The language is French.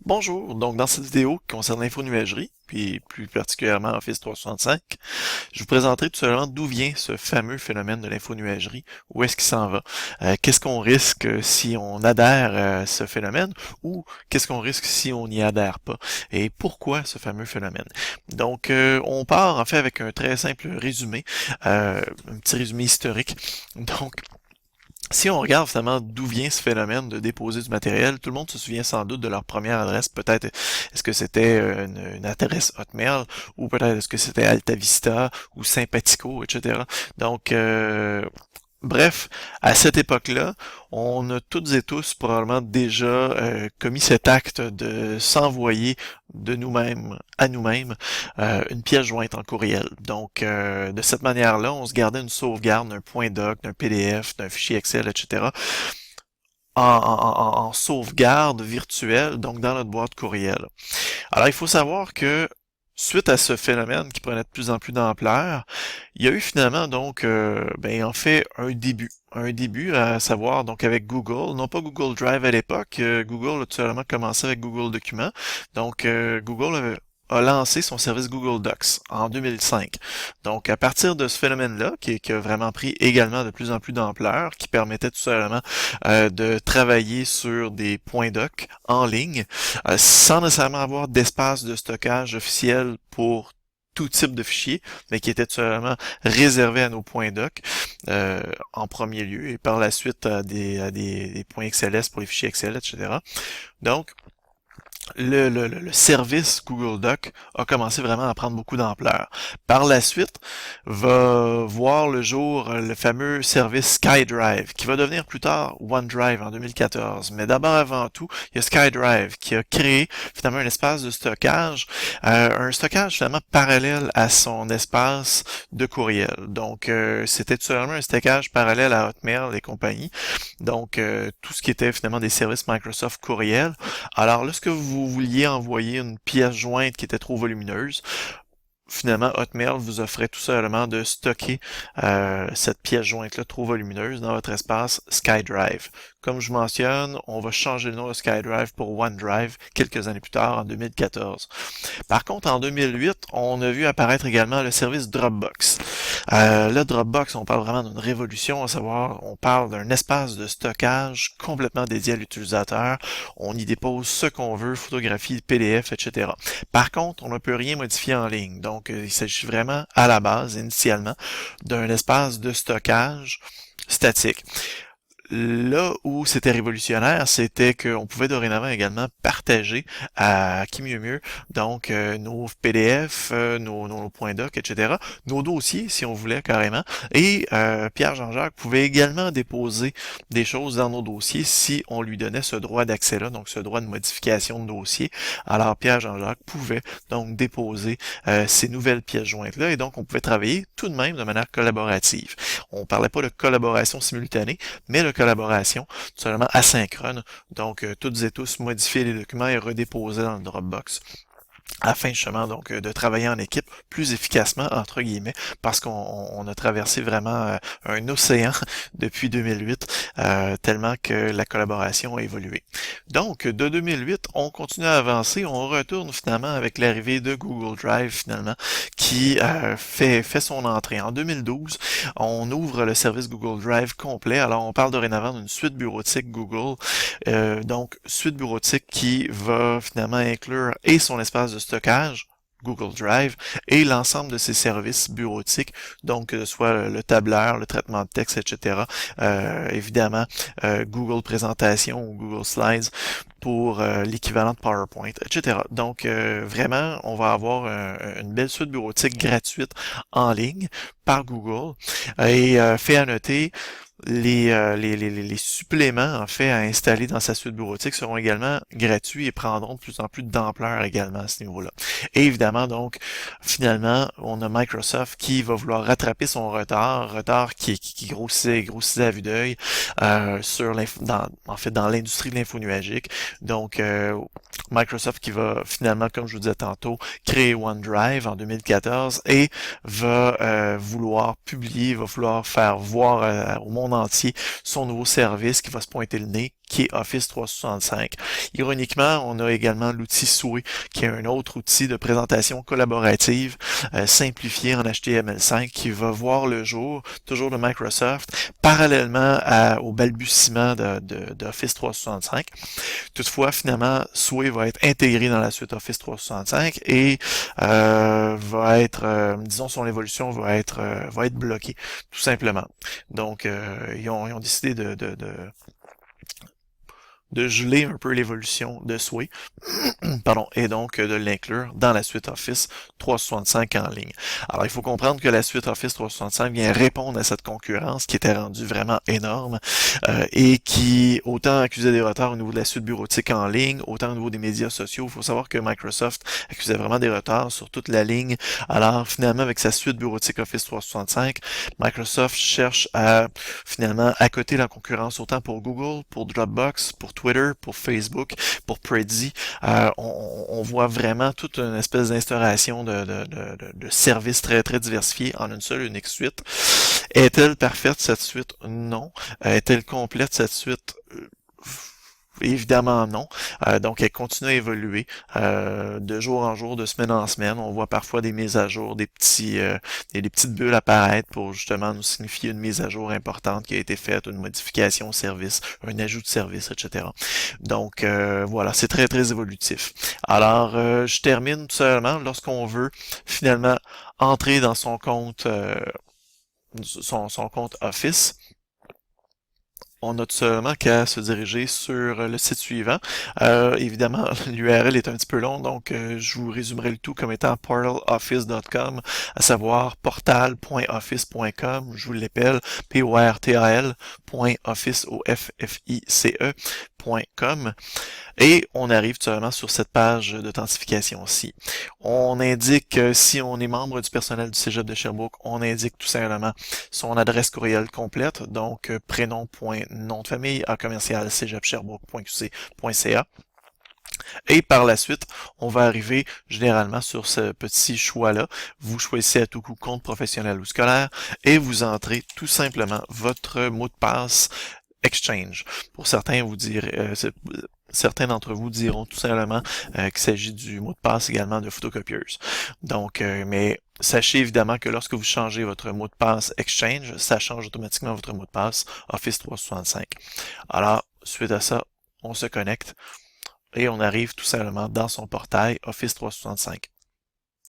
Bonjour, donc dans cette vidéo qui concerne l'infonuagerie, puis plus particulièrement Office 365, je vous présenterai tout simplement d'où vient ce fameux phénomène de l'infonuagerie, où est-ce qu'il s'en va, qu'est-ce qu'on risque si on adhère à ce phénomène, ou qu'est-ce qu'on risque si on n'y adhère pas, et pourquoi ce fameux phénomène. Donc on part en fait avec un très simple résumé, un petit résumé historique. Donc si on regarde finalement d'où vient ce phénomène de déposer du matériel, tout le monde se souvient sans doute de leur première adresse. Peut-être est-ce que c'était une adresse Hotmail ou peut-être est-ce que c'était AltaVista ou Sympatico, etc. Donc, bref, à cette époque-là, on a toutes et tous probablement déjà commis cet acte de s'envoyer de nous-mêmes à nous-mêmes une pièce jointe en courriel. Donc, de cette manière-là, on se gardait une sauvegarde d'un point doc, d'un PDF, d'un fichier Excel, etc. En sauvegarde virtuelle, donc dans notre boîte courriel. Alors, il faut savoir que suite à ce phénomène qui prenait de plus en plus d'ampleur, il y a eu finalement donc, en fait, un début. Un début, à savoir donc avec Google, non pas Google Drive à l'époque, Google a tout simplement commencé avec Google Documents. Donc, a lancé son service Google Docs en 2005. Donc, à partir de ce phénomène-là, qui a vraiment pris également de plus en plus d'ampleur, qui permettait tout simplement de travailler sur des points doc en ligne, sans nécessairement avoir d'espace de stockage officiel pour tout type de fichiers, mais qui était tout simplement réservé à nos points doc en premier lieu, et par la suite des points XLS pour les fichiers Excel, etc. Donc, le service Google Doc a commencé vraiment à prendre beaucoup d'ampleur. Par la suite, va voir le jour le fameux service SkyDrive, qui va devenir plus tard OneDrive en 2014. Mais d'abord, avant tout, il y a SkyDrive qui a créé finalement un espace de stockage, un stockage finalement parallèle à son espace de courriel. Donc, c'était tout simplement un stockage parallèle à Hotmail et compagnie. Donc, tout ce qui était finalement des services Microsoft courriel. Alors, lorsque vous vouliez envoyer une pièce jointe qui était trop volumineuse, finalement, Hotmail vous offrait tout simplement de stocker cette pièce jointe-là trop volumineuse dans votre espace SkyDrive. Comme je mentionne, on va changer le nom de SkyDrive pour OneDrive quelques années plus tard, en 2014. Par contre, en 2008, on a vu apparaître également le service Dropbox. Le Dropbox, on parle vraiment d'une révolution, à savoir, on parle d'un espace de stockage complètement dédié à l'utilisateur. On y dépose ce qu'on veut, photographies, PDF, etc. Par contre, on ne peut rien modifier en ligne. Donc, il s'agit vraiment, à la base, initialement, d'un espace de stockage statique. Là où c'était révolutionnaire, c'était qu'on pouvait dorénavant également partager à qui mieux mieux, donc nos PDF, nos points doc, etc., nos dossiers si on voulait carrément, et Pierre Jean-Jacques pouvait également déposer des choses dans nos dossiers si on lui donnait ce droit d'accès-là, donc ce droit de modification de dossier. Alors Pierre Jean-Jacques pouvait donc déposer ces nouvelles pièces jointes-là, et donc on pouvait travailler tout de même de manière collaborative. On parlait pas de collaboration simultanée, mais de collaboration, tout simplement asynchrone. Donc, toutes et tous modifier les documents et redéposer dans le Dropbox afin justement donc de travailler en équipe plus efficacement entre guillemets parce qu'on a traversé vraiment un océan depuis 2008 tellement que la collaboration a évolué. Donc de 2008 on continue à avancer, on retourne finalement avec l'arrivée de Google Drive finalement qui fait son entrée en 2012. On ouvre le service Google Drive complet. Alors on parle dorénavant d'une suite bureautique Google, donc suite bureautique qui va finalement inclure et son espace de stockage, Google Drive, et l'ensemble de ses services bureautiques, donc que ce soit le tableur, le traitement de texte, etc. Évidemment, Google Présentation ou Google Slides pour l'équivalent de PowerPoint, etc. Donc, vraiment, on va avoir une belle suite bureautique gratuite en ligne par Google. Et fait à noter, les suppléments en fait à installer dans sa suite bureautique seront également gratuits et prendront de plus en plus d'ampleur également à ce niveau-là. Et évidemment donc finalement on a Microsoft qui va vouloir rattraper son retard qui grossissait à vue d'œil dans l'industrie de l'infonuagique. Donc Microsoft qui va finalement, comme je vous disais tantôt, créer OneDrive en 2014 et va vouloir publier, va vouloir faire voir au monde entier son nouveau service qui va se pointer le nez, qui est Office 365. Ironiquement, on a également l'outil Sway, qui est un autre outil de présentation collaborative simplifié en HTML5 qui va voir le jour, toujours de Microsoft, parallèlement au balbutiement d'Office 365. Toutefois, finalement, Sway va être intégré dans la suite Office 365 et va être, disons, son évolution va être bloquée, tout simplement. Donc, ils ont décidé de geler un peu l'évolution de Sway, pardon, et donc de l'inclure dans la suite Office 365 en ligne. Alors, il faut comprendre que la suite Office 365 vient répondre à cette concurrence qui était rendue vraiment énorme et qui autant accusait des retards au niveau de la suite bureautique en ligne, autant au niveau des médias sociaux. Il faut savoir que Microsoft accusait vraiment des retards sur toute la ligne. Alors, finalement, avec sa suite bureautique Office 365, Microsoft cherche à finalement accoter la concurrence autant pour Google, pour Dropbox, pour Twitter, pour Facebook, pour Prezi. On voit vraiment toute une espèce d'instauration de services très, très diversifiés en une seule unique suite. Est-elle parfaite, cette suite? Non. Est-elle complète, cette suite? Évidemment non. Donc elle continue à évoluer de jour en jour, de semaine en semaine. On voit parfois des mises à jour, des petites bulles apparaître pour justement nous signifier une mise à jour importante qui a été faite, une modification au service, un ajout de service, etc. Donc voilà, c'est très très évolutif. Alors je termine tout seulement lorsqu'on veut finalement entrer dans son compte son compte Office. On a tout seulement qu'à se diriger sur le site suivant. Évidemment, l'URL est un petit peu long, donc je vous résumerai le tout comme étant portaloffice.com, à savoir portal.office.com, je vous l'appelle, portal.office.com. Et on arrive tout simplement sur cette page d'authentification-ci. On indique, si on est membre du personnel du Cégep de Sherbrooke, on indique tout simplement son adresse courriel complète, donc prénom.nom de famille à commercial cégeپsherbrooke.qc.ca. Et par la suite, on va arriver généralement sur ce petit choix-là. Vous choisissez à tout coup compte professionnel ou scolaire et vous entrez tout simplement votre mot de passe Exchange. Pour certains, certains d'entre vous diront tout simplement qu'il s'agit du mot de passe également de photocopieuse. Donc, mais sachez évidemment que lorsque vous changez votre mot de passe Exchange, ça change automatiquement votre mot de passe Office 365. Alors, suite à ça, on se connecte et on arrive tout simplement dans son portail Office 365.